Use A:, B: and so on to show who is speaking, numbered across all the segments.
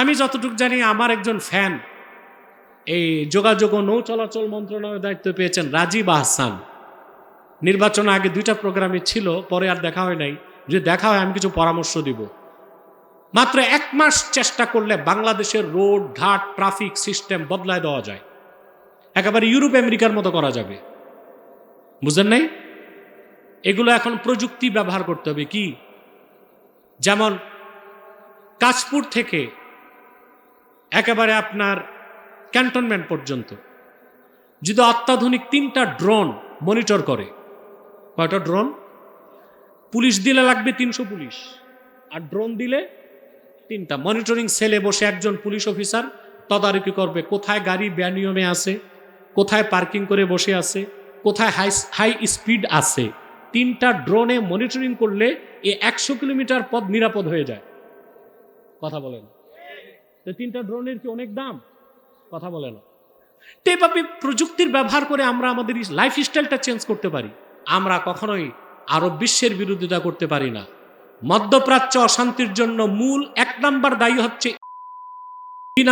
A: আমি যতটুকু জানি আমার একজন ফ্যান এই যোগাযোগ ও নৌ চলাচল মন্ত্রণালয়ের দায়িত্ব পেয়েছেন রাজীব আহসান। নির্বাচন আগে 2টা প্রোগ্রামে ছিল, পরে আর দেখা হয় নাই। যদি দেখা হয় আমি কিছু পরামর্শ দিব। মাত্র 1 মাস চেষ্টা করলে বাংলাদেশের রোড ঘাট ট্রাফিক সিস্টেম বদলায় দেওয়া যায়, একেবারে ইউরোপ আমেরিকার মতো করা যাবে। বুঝেন নাই? এগুলো এখন প্রযুক্তি ব্যবহার করতে হবে। কি? যেমন কাশপুর থেকে একেবারে আপনার ক্যান্টনমেন্ট পর্যন্ত যদি অত্যাধুনিক 3টা ড্রোন মনিটর করে, কয়টা ড্রোন? পুলিশ দিলে লাগবে 300 পুলিশ, আর ড্রোন দিলে 3টা। মনিটরিং সেলে বসে একজন পুলিশ অফিসার তদারকি করবে কোথায় গাড়ি বেনিয়মে আছে, কোথায় পার্কিং করে বসে আছে, কোথায় হাই স্পিড আছে। 3টা ড্রোনে মনিটরিং করলে এই 100 কিলোমিটার পথ নিরাপদ হয়ে যায়। কথা বলেন? তো 3টা ড্রোনের কি অনেক দাম? কথা বলে না। তো এভাবে প্রযুক্তির ব্যবহার করে আমরা আমাদের লাইফ স্টাইলটা চেঞ্জ করতে পারি। আমরা কখনোই আরব বিশ্বের বিরোধিতা করতে পারি না। মধ্যপ্রাচ্য অশান্তির জন্য মূল 1 নাম্বার দায়ী হচ্ছে, 2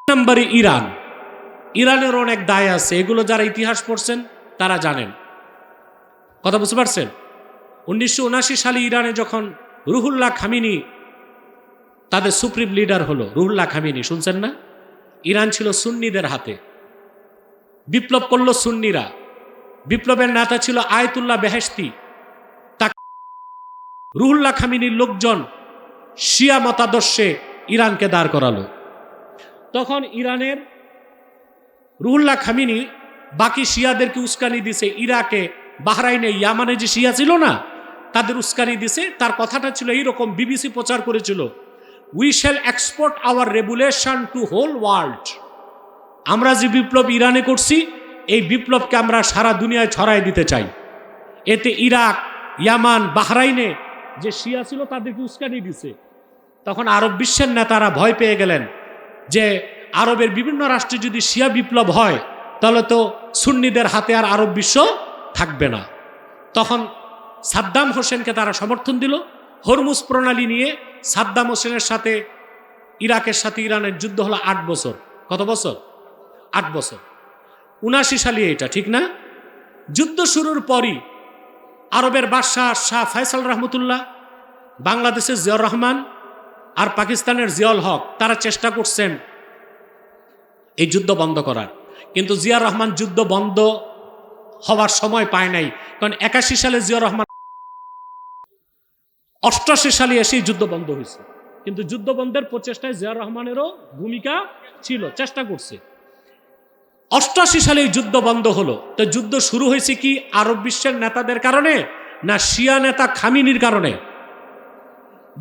A: নাম্বারে ইরান। ইরানের অনেক দায় আছে, এগুলো যারা ইতিহাস পড়ছেন তারা জানেন। কথা বুঝতে পারছেন? 1979 সালে ইরানে যখন রুহুল্লাহ খামিনি তাদের সুপ্রিম লিডার হলো, রুহুল্লাহ খামিনি শুনছেন না? ইরান ছিল সুন্নিদের হাতে, বিপ্লব করলো সুন্নিরা। বিপ্লবের নেতা ছিল আয়াতুল্লাহ বেহেশতি। রুহুল্লাহ খামিনির লোকজন শিয়া মতাদর্শে ইরানকে দাঁড় করালো। তখন ইরানের রুহুল্লাহ খামিনি বাকি শিয়াদেরকে উস্কানি দিছে। ইরাকে, বাহরাইনে, ইয়ামানে যে শিয়া ছিল না, তাদের উস্কানি দিছে। তার কথাটা ছিল এইরকম, বিবিসি প্রচার করেছিল, we shall export our revolution to whole world. আমরা যে বিপ্লব ইরানে করছি, এই বিপ্লবকে আমরা সারা দুনিয়ায় ছড়াই দিতে চাই। এতে ইরাক, ইয়ামান, বাহরাইনে যে শিয়া ছিল তাদেরকে উস্কানি দিছে। তখন আরব বিশ্বের নেতারা ভয় পেয়ে গেলেন যে আরবের বিভিন্ন রাষ্ট্রে যদি শিয়া বিপ্লব হয় তাহলে তো সুন্নিদের হাতে আর আরব বিশ্ব থাকবে না। তখন সাদ্দাম হোসেনকে তারা সমর্থন দিল। হরমুজ প্রণালী নিয়ে সাদ্দাম হোসেনের সাথে ইরাকের সাথে ইরানের যুদ্ধ হলো 8 বছর। কত বছর? 8 বছর। 79 সালে এটা, ঠিক না? যুদ্ধ শুরুর পরই আরবের বাদশাহ শাহ ফয়সাল রহমতুল্লাহ, বাংলাদেশের জিয়াউর রহমান আর পাকিস্তানের জিয়াউল হক তারা চেষ্টা করছেন এই যুদ্ধ বন্ধ করার। কিন্তু জিয়াউর রহমান যুদ্ধ বন্ধ হওয়ার সময় পায় নাই, কারণ 81 সালে জিয়াউর রহমান, 88 সালে এসে যুদ্ধ বন্ধ হয়েছে। কিন্তু যুদ্ধ বন্ধের প্রচেষ্টায় জিয়াউর রহমানেরও ভূমিকা ছিল, চেষ্টা করছে। 88 সালে যুদ্ধ বন্ধ হলো। তো যুদ্ধ শুরু হয়েছে কি আরব বিশ্বের নেতাদের কারণে, না শিয়া নেতা খামিনির কারণে?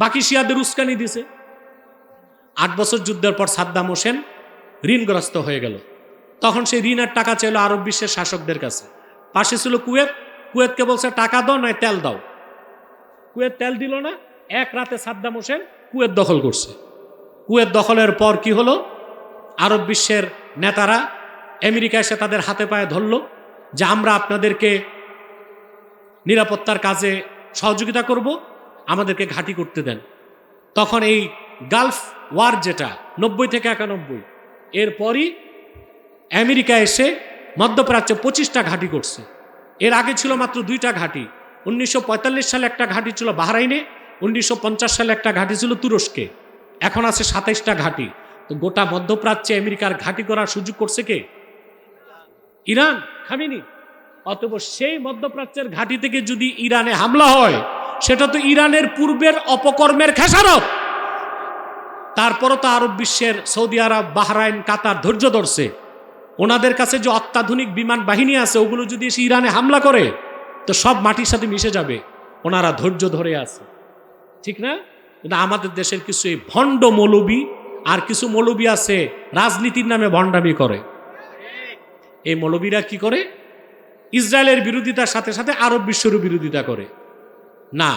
A: বাকি শিয়াদের উস্কানি দিছে। 8 বছর যুদ্ধের পর সাদ্দাম হোসেন ঋণগ্রস্ত হয়ে গেল। তখন সেই ঋণের টাকা চাইল আরব বিশ্বের শাসকদের কাছে। পাশে ছিল কুয়েত। কুয়েতকে বলছে টাকা দাও নয় তেল দাও। কুয়েত তেল দিল না। এক রাতে সাদ্দাম হোসেন কুয়েত দখল করছে। কুয়েত দখলের পর কি হলো? আরব বিশ্বের নেতারা আমেরিকা এসে তাদের হাতে পায়ে ধরল যে আমরা আপনাদেরকে নিরাপত্তার কাজে সহযোগিতা করব, আমাদেরকে ঘাঁটি করতে দেন। তখন এই গালফ ওয়ার, যেটা 90 থেকে 91, এরপরই আমেরিকা এসে মধ্যপ্রাচ্যে 25টা ঘাঁটি করছে। এর আগে ছিল মাত্র 2টা ঘাঁটি। 1945 সালে একটা ঘাঁটি ছিল বাহরাইনে, 1950 সালে একটা ঘাঁটি ছিল তুরস্কে, এখন আছে 27টা ঘাঁটি। তো গোটা মধ্যপ্রাচ্যে আমেরিকার ঘাঁটি করার সুযোগ করছে কে? Iran, Khamenei. অতঃপর সেই মধ্যপ্রাচ্যের ঘাঁটি থেকে যদি ইরানে হামলা হয়, সেটা তো ইরানের পূর্বের অপকর্মের খেসারত। তারপরও তো আরব বিশ্বের সৌদি আরব, বাহরাইন, কাতার ধৈর্য ধরছে। ওনাদের কাছে যে অত্যাধুনিক বিমান বাহিনী আছে, ওগুলো যদি এসে ইরানে হামলা করে তো সব মাটির সাথে মিশে যাবে। ওনারা ধৈর্য ধরে আছে, ঠিক না? কিন্তু আমাদের দেশের কিছু এই ভণ্ড মৌলবী আর কিছু মৌলবী আছে রাজনীতির নামে ভণ্ডামি করে। এই মৌলবীরা কি করে? ইসরায়েলের বিরোধিতার সাথে সাথে আরব বিশ্বেরও বিরোধিতা করে। না,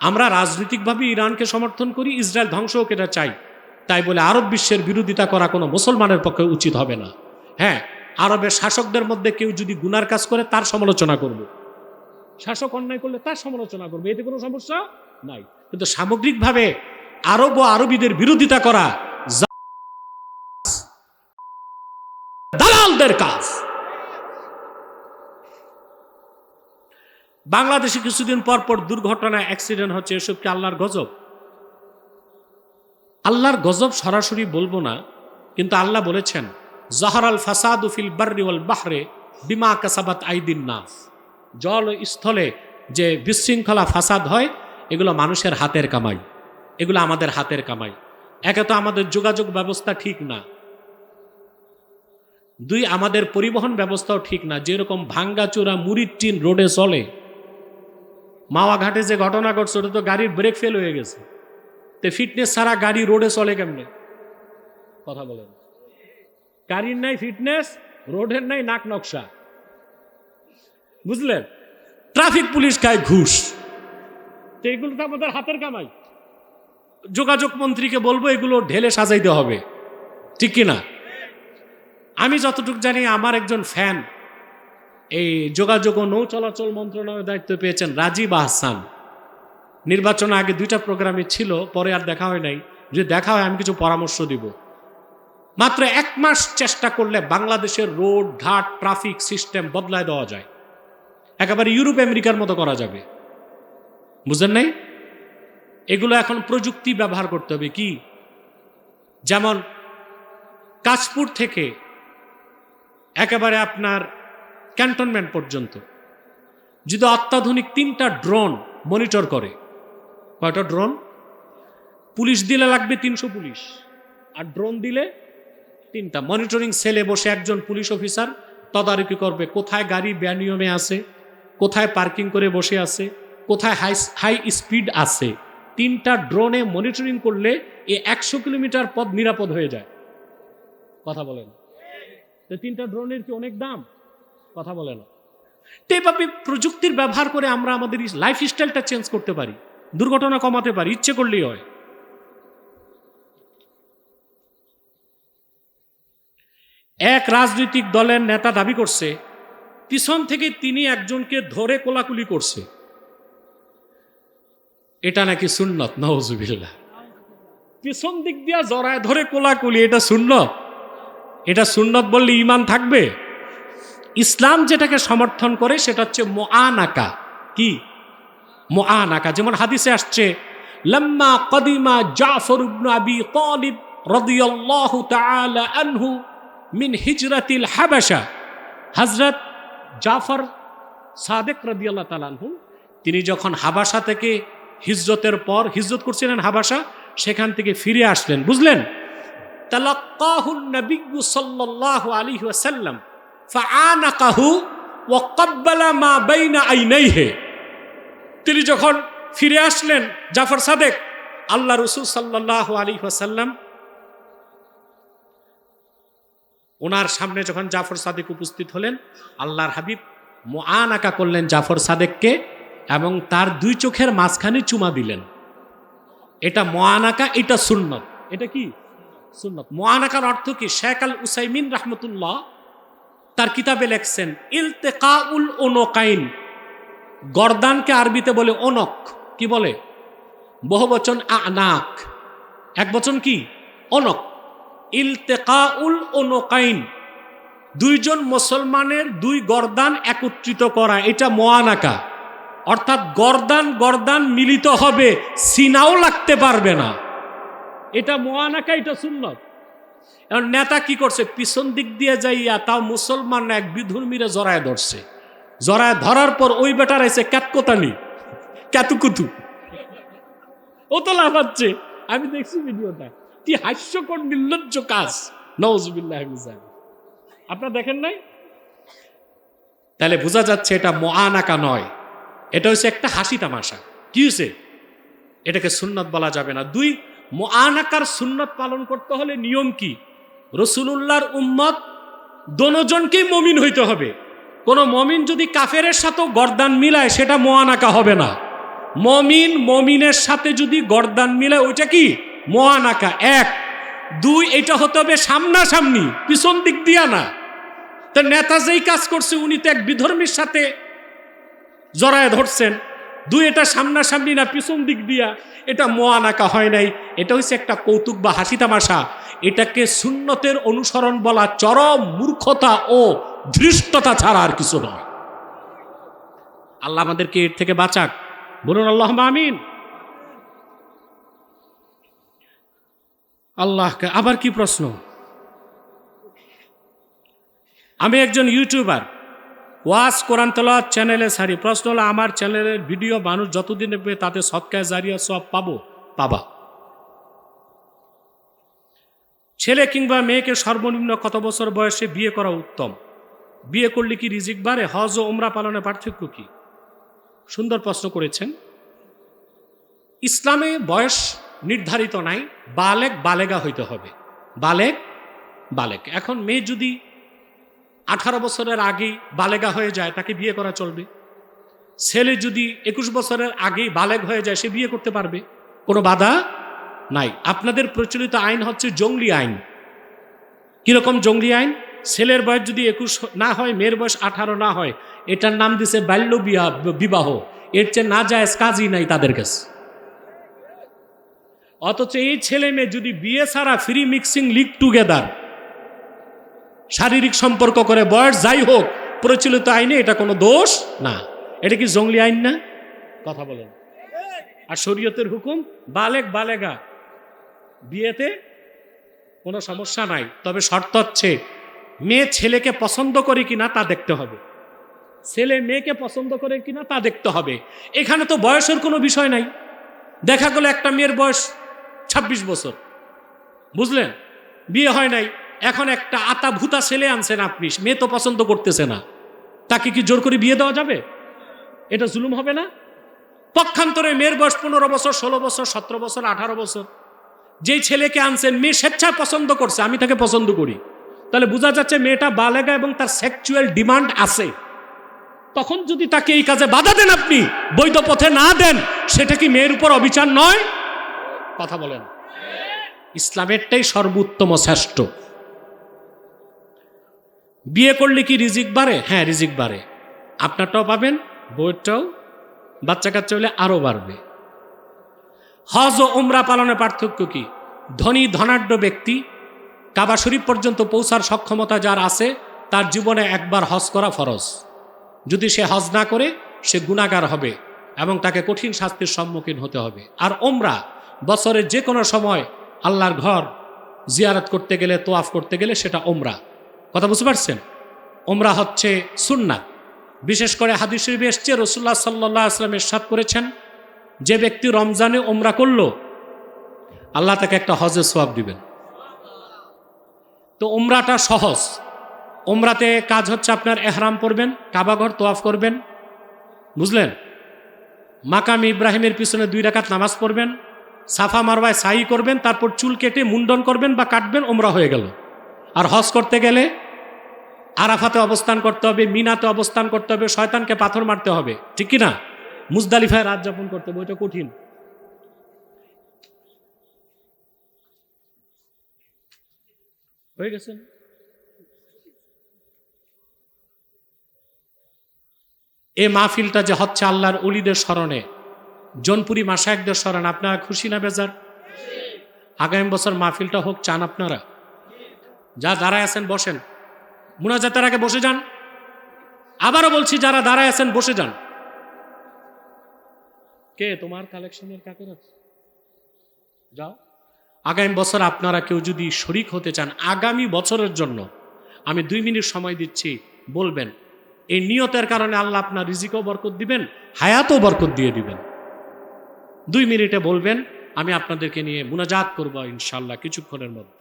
A: আমরা রাজনৈতিকভাবে ইরানকে সমর্থন করি, ইসরায়েল ধ্বংস হোক এটা চাই। তাই বলে আরব বিশ্বের বিরোধিতা করা কোনো মুসলমানের পক্ষে উচিত হবে না। হ্যাঁ, আরবের শাসকদের মধ্যে কেউ যদি গুনার কাজ করে তার সমালোচনা করব, শাসক অন্যায় করলে তার সমালোচনা করবে, এতে কোনো সমস্যা নাই। কিন্তু সামগ্রিকভাবে আরব ও আরবিদের বিরোধিতা করা দালালদের কাজ। বাংলাদেশে কিছুদিন পর পর দুর্ঘটনা, অ্যাক্সিডেন্ট হচ্ছে, এসব কি আল্লাহর গজব? আল্লাহর গজব সরাসরি বলবো না, কিন্তু আল্লাহ বলেছেন জাহারাল ফাসাদু ফিল বাররি ওয়াল বাহরে বিমা কাসাবাত আইদিন নাস। জল ও স্থলে যে বিশৃঙ্খলা ফাসাদ হয়, এগুলো মানুষের হাতের কামাই, এগুলো আমাদের হাতের কামাই। একে তো আমাদের যোগাযোগ ব্যবস্থা ঠিক না, দুই আমাদের পরিবহন ব্যবস্থাও ঠিক না। যেরকম ভাঙ্গাচোরা মুড়ির টিন রোডে চলে, মাওয়া ঘাটে যে ঘটনা ঘটছে, ওটা তো গাড়ির ব্রেক ফেল হয়ে গেছে। তো ফিটনেস ছাড়া গাড়ি রোডে চলে কেমনে? কথা বলেন। গাড়ির নাই ফিটনেস, রোডের নাই নাক নকশা, বুঝলেন? ট্রাফিক পুলিশ খায় ঘুষ, তো এগুলো তো আমাদের হাতের কামাই। যোগাযোগ মন্ত্রীকে বলবো এগুলো ঢেলে সাজাইতে হবে, ঠিক কিনা? আমি যতটুকু জানি, আমার একজন ফ্যান এই যোগাযোগ ও নৌ চলাচল মন্ত্রণালয়ের দায়িত্ব পেয়েছেন, রাজীব আহসান। নির্বাচন আগে 2টা প্রোগ্রামে ছিল, পরে আর দেখা হয় নাই। যদি দেখা হয় আমি কিছু পরামর্শ দিব। মাত্র 1 মাস চেষ্টা করলে বাংলাদেশের রোড ঘাট ট্রাফিক সিস্টেম বদলায় দেওয়া যায়, একেবারে ইউরোপ আমেরিকার মতো করা যাবে। বুঝেন নাই? এগুলো এখন প্রযুক্তি ব্যবহার করতে হবে। কি? যেমন কাশপুর থেকে একেবারে আপনার ক্যান্টনমেন্ট পর্যন্ত যদি অত্যাধুনিক 3টা ড্রোন মনিটর করে, কয়টা ড্রোন? পুলিশ দিলে লাগবে 300 পুলিশ, আর ড্রোন দিলে 3টা। মনিটরিং সেলে বসে একজন পুলিশ অফিসার তদারকি করবে কোথায় গাড়ি বেনিয়মে আছে, কোথায় পার্কিং করে বসে আছে, কোথায় হাই স্পিড আছে। 3টা ড্রোনে মনিটরিং করলে এই 100 কিলোমিটার পথ নিরাপদ হয়ে যায়। কথা বলেন। তো 3টা ড্রোনের কি অনেক দাম? কথা বলে না। তো এইভাবে প্রযুক্তির ব্যবহার করে আমরা আমাদের লাইফ স্টাইলটা চেঞ্জ করতে পারি, দুর্ঘটনা কমাতে পারি, ইচ্ছে করলেই হয়। এক রাজনৈতিক দলের নেতা দাবি করছে পিছন থেকে তিনি একজনকে ধরে কোলাকুলি করছে, এটা নাকি সুন্নত। নাউজুবিল্লাহ। পিছন দিক দিয়া জড়ায় ধরে কোলাকুলি, এটা সুন্নত? এটা সুন্নত বললে ঈমান থাকবে? ইসলাম যেটাকে সমর্থন করে সেটা হচ্ছে মুআনাকা। কি? মুআনাকা। যেমন হাদিসে আসছে, লাম্মা কদিমা জাফর ইবনে আবি তালিব রাদিয়াল্লাহু তাআলা আনহু মিন হিজরাতিল হাবাশা। হযরত জাফর সাদেক রাদিয়াল্লাহু তাআলা আনহু তিনি যখন হাবাসা থেকে হিজরতের পর হিজরত করছিলেন হাবাসা, সেখান থেকে ফিরে আসলেন, বুঝলেন? তালাক্কাহুন নবিয়্যু সাল্লাল্লাহু আলাইহি ওয়াসাল্লাম ফাআনাকাহু ওয়া ক্বাব্বালা মা বাইনা আইনাইহি। তিনি যখন ফিরে আসলেন জাফর সাদেক, আল্লাহ রাসূল সাল্লাল্লাহু আলাইহি ওয়াসাল্লাম ওনার সামনে যখন জাফর সাদেক উপস্থিত হলেন, আল্লাহর হাবিব মুআনাকা করলেন জাফর সাদেককে এবং তার 2 চোখের মাঝখানে চুমা দিলেন। এটা মুআনাকা, এটা সুন্নত। এটা কি? সুন্নত। মুআনাকার অর্থ কি? শেখ আল উসাইমিন রাহমাতুল্লাহ তার কিতাবে লেখছেন, ইলতিকাউল উনুকাইন। গর্দানকে আরবিতে বলে ওনক। কি বলে? বহুবচন আনাক, একবচন কি? ওনক। ইলতিকাউল উনুকাইন, 2 জন মুসলমানের 2 গর্দান একত্রিত করা, এটা মুআনাকা। অর্থাৎ গর্দান গর্দান মিলিত হবে, সিনাও লাগতে পারবে না। এটা মুআনাকা, এটা সুন্নত। এখন নেতা কি করছে? পিছন দিক দিয়ে যাইয়া, তাও মুসলমান এক বিধর্মীরে জড়ায় ধরছে। জড়ায় ধরার পর ওই বেটার এসে ক্যাতকোতানি, ক্যাতুকুতু, ও তো লাফাচ্ছে। আমি দেখছি ভিডিওটা, কি হাস্যকর নির্লজ্জ কাজ। নাউজুবিল্লাহ। আপনারা দেখেন নাই? তাহলে বোঝা যাচ্ছে এটা মুআনাকা নয়, এটা হচ্ছে একটা হাসি তামাশা। কি হয়েছে? এটাকে সুন্নত বলা যাবে না। 2, মুআনাকার সুন্নত পালন করতে হলে নিয়ম কি? রাসূলুল্লাহর উম্মত দোনোজনকেই মুমিন হইতে হবে। কোন মুমিন যদি কাফেরের সাথে গর্দান মিলায়, সেটা মুআনাকা হবে না। মুমিন মুমিনের সাথে যদি গর্দান মিলায়, ওইটা কি? মুআনাকা। 1, 2, এটা হতে হবে সামনাসামনি, পিছন দিক দিয়া না। তো নেতা যেই কাজ করছে, উনি তো এক বিধর্মীর সাথে জড়ায় ধরছেন, দুই, এটা সামনাসামনি না পিছন দিক দিয়া, এটা মোয়ানাকা হয় নাই, এটা হচ্ছে একটা কৌতুক বা হাসি তামাশা। এটাকে সুন্নতের অনুসরণ বলা চরম মূর্খতা ও ধৃষ্টতা ছাড়া আর কিছু নয়। আল্লাহ আমাদেরকে এর থেকে বাঁচাক, বলুন আল্লাহুম্মা আমিন। আল্লাহকে আবার কি প্রশ্ন? আমি একজন ইউটিউবার, ওয়াজ কোরআন তেলাওয়াত চ্যানেলে ছাড়ি। প্রশ্ন হলো, আমার চ্যানেলের ভিডিও মানুষ যতদিন দেখবে তাতে সদকায়ে জারিয়া সব পাবো? পাবা। ছেলে কিংবা মেয়েকে সর্বনিম্ন কত বছর বয়সে বিয়ে করা উত্তম? বিয়ে করলে কি রিজিক বাড়ে? হজ ও উমরা পালনের পার্থক্য কি? সুন্দর প্রশ্ন করেছেন। ইসলামে বয়স নির্ধারিত নাই, বালেগ বালেগা হইতে হবে। বালেগ বালেগ। এখন মেয়ে যদি 18 বছরের আগেই বালেগা হয়ে যায়, তাকে বিয়ে করা চলবে। ছেলে যদি 21 বছরের আগেই বালেগ হয়ে যায়, সে বিয়ে করতে পারবে, কোনো বাধা নাই। আপনাদের প্রচলিত আইন হচ্ছে জঙ্গলি আইন। কিরকম জঙ্গলি আইন? ছেলের বয়স যদি 21 না হয়, মেয়ের বয়স 18 না হয়, এটার নাম দিছে বাল্য বিবাহ। এর চেয়ে না যায় কাজই নাই তাদের কাছে। অথচ এই ছেলে মেয়ে যদি বিয়ে ছাড়া ফ্রি মিক্সিং লিভ টুগেদার শারীরিক সম্পর্ক করে, বয়স যাই হোক, প্রচলিত আইনে এটা কোনো দোষ না। এটা কি জঙ্গলি আইন না? কথা বলেন। আর শরীয়তের হুকুম বালেগ বালেগা, বিয়েতে কোনো সমস্যা নাই। তবে শর্ত হচ্ছে মেয়ে ছেলেকে পছন্দ করে কিনা তা দেখতে হবে, ছেলে মেয়েকে পছন্দ করে কিনা তা দেখতে হবে। এখানে তো বয়সের কোনো বিষয় নাই। দেখা গেল একটা মেয়ের বয়স 26 বছর, বুঝলেন, বিয়ে হয় নাই। এখন একটা আতা ভূতা ছেলে আনছেন আপনি, মেয়ে তো পছন্দ করতেছে না, তাকে কি জোর করে বিয়ে দেওয়া যাবে? এটা জুলুম হবে না? পক্ষান্তরে মেয়ের বয়স 15 বছর, 16 বছর, 17 বছর, 18 বছর, যেই ছেলেকে আনছেন মেয়ে স্বেচ্ছায় পছন্দ করছে, আমি তাকে পছন্দ করি, তাহলে বোঝা যাচ্ছে মেয়েটা বালেগা এবং তার সেক্সুয়াল ডিমান্ড আছে। তখন যদি তাকে এই কাজে বাধা দেন, আপনি বৈধ পথে না দেন, সেটা কি মেয়ের উপর অবিচার নয়? কথা বলেন। ইসলামেরটাই সর্বোত্তম শ্রেষ্ঠ। বিয়ে করলে কি রিজিক বাড়ে? হ্যাঁ, রিজিক বাড়ে। আপনারটাও পাবেন, বউয়েরটাও, বাচ্চা কাচ্চা হলে আরো বাড়বে। হজ ও উমরা পালনের পার্থক্য কি? ধনী ধনাঢ্য ব্যক্তি কাবা শরীফ পর্যন্ত পৌঁছার সক্ষমতা যার আছে, তার জীবনে একবার হজ করা ফরজ। যদি সে হজ না করে, সে গুনাহগার হবে এবং তাকে কঠিন শাস্তির সম্মুখীন হতে হবে। আর উমরা বছরের যে কোনো সময় আল্লাহর ঘর জিয়ারত করতে গেলে, তোয়াফ করতে গেলে, সেটা উমরা। কথা বুঝতে পারছেন? উমরা হচ্ছে সুন্নাত। বিশেষ করে হাদিস শরীফে এসেছে, রাসূলুল্লাহ সাল্লাল্লাহু আলাইহি ওয়াসাল্লাম ইরশাদ করেছেন, যে ব্যক্তি রমজানে উমরা করলো, আল্লাহ তাকে একটা হজের সওয়াব দিবেন। তো উমরাটা সহজ। উমরাতে কাজ হচ্ছে আপনার এহরাম পরবেন, কাবাঘর তোয়াফ করবেন, বুঝলেন, মাকাম ইব্রাহিমের পিছনে 2 রাকাত নামাজ পড়বেন, সাফা মারওয়ায় সাই করবেন, তারপর চুল কেটে মুন্ডন করবেন বা কাটবেন, উমরা হয়ে গেল। আর হজ করতে গেলে আরাফাতে অবস্থান করতে হবে, মিনাতে অবস্থান করতে হবে, শয়তানকে পাথর মারতে হবে, ঠিক কি না? মুজদালিফায় রাত যাপন করতে হবে, ওইটা কঠিন। হয়ে গেছেন? এই মাহফিলটা যে হচ্ছে আল্লাহর ওলিদের স্মরণে, জনপুরি মাশায়েখদের স্মরণে, আপনারা খুশি না বেজার? আগামী বছর মাহফিলটা হোক, চান আপনারা? যা দাঁড়ায় আছেন বসেন, মুনাজাতের আগে বসে যান। আবারও বলছি, যারা দাঁড়ায় আছেন বসে যান। কে তোমার কালেকশনের কাকের আছে? যাও। আগামী বছর আপনারা কেউ যদি শরিক হতে চান, আগামী বছরের জন্য আমি 2 মিনিট সময় দিচ্ছি, বলবেন। এই নিয়তের কারণে আল্লাহ আপনার রিজিকও বরকত দিবেন, হায়াতও বরকত দিয়ে দিবেন। 2 মিনিটে বলবেন, আমি আপনাদেরকে নিয়ে মুনাজাত করবো ইনশাআল্লাহ কিছুক্ষণের মধ্যে।